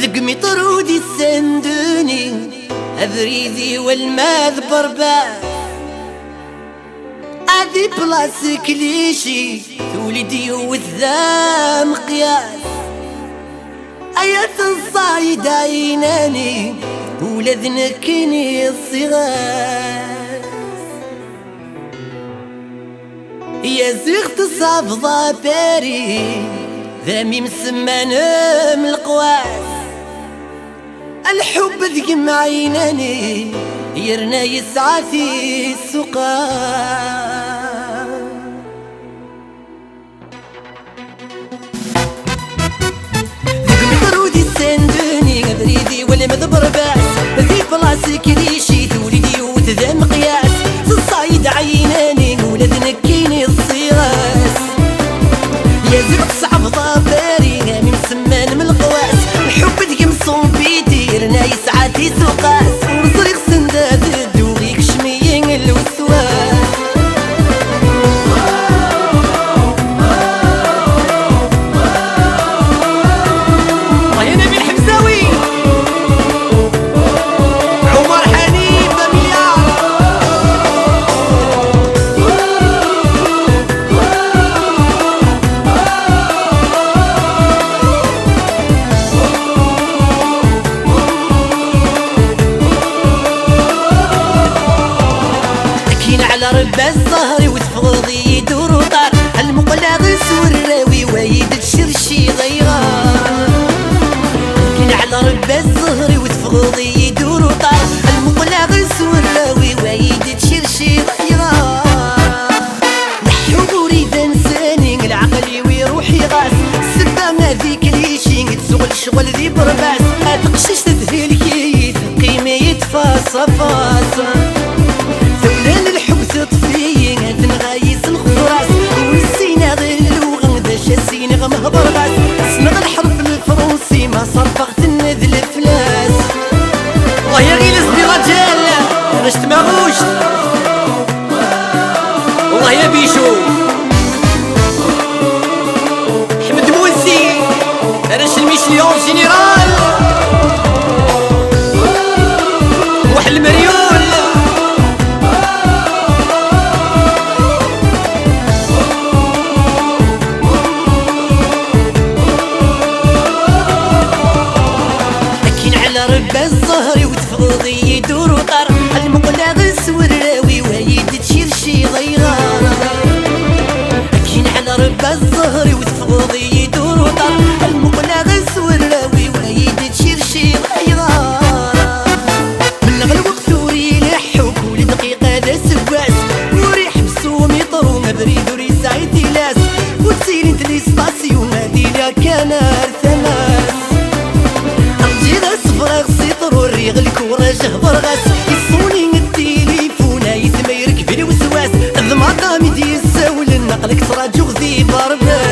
ذق مطرودي السندوني أذريدي والماذ برباس أذي بلاس كليشي تولدي وذا مقياس أيات الصايد عيناني ولذنكني الصغار يا زغت صافضة باري ذامي مسمان من القواس الحب ذقم عيناني يرنا يسعى في السقار ذقم برودي السندوني غذريدي ولا مذبر باس ذي بلاصك ريشي تولدي وتذا مقياس الصايد عيناني ولا ذنكيني الصياس يا زرق صعب ضاباري غامي مسمان من القواس الحب ذقم صوبيتي يرنا يسعى في سقاس وصريخ سنداد دوغيك شميين الوسواس يا نبي الحمزاوي عمر حنيف مليار على ربا الزهر وتفضي يدور وطار المقلع غسور الراوي ويد الشرشي غيران كين على ربا الزهر وتفضي يدور وطار المقلع غسور الراوي ويد الشرشي غيران نحو ريد انساني العقل ويروحي غاس السبا ما ذيك ليشي تسوق الشغل ذي برباس تقشش تذهي الكيد قيمة يتفاصى فاصا ثولان الحب تطفي هاد نغايس الخراس ونسينا غير اللغة ذا شاسين غمهبر غاس سمع الحرف الفرنسي ما صرفغت النذل الفلاس الله يا غيلس بي رجال باش تماغوش والله يا بيشو حمد موسي رش الميشليون جينيرال وحل مريول ربا الزهر وتفضي يدور وطار المقلع غسور الراوي ويد تشير شي غيران كين على ربا الزهر وتفضي يدور وطار المقلع غسور الراوي ويد تشير شي غيران من غير وقت وري لحوك ولدقيقة ذا سواس وري حبسو ميطرو مبريد وري سعيد لاس وتسيري انت لي ستاسيون هادي لا كان ارتماس الريغ الكورة جهبر غاس يصوني التليفون يتميرك بالوسواس ذ مقامي دي الساول النقلك تراجو غذي برباس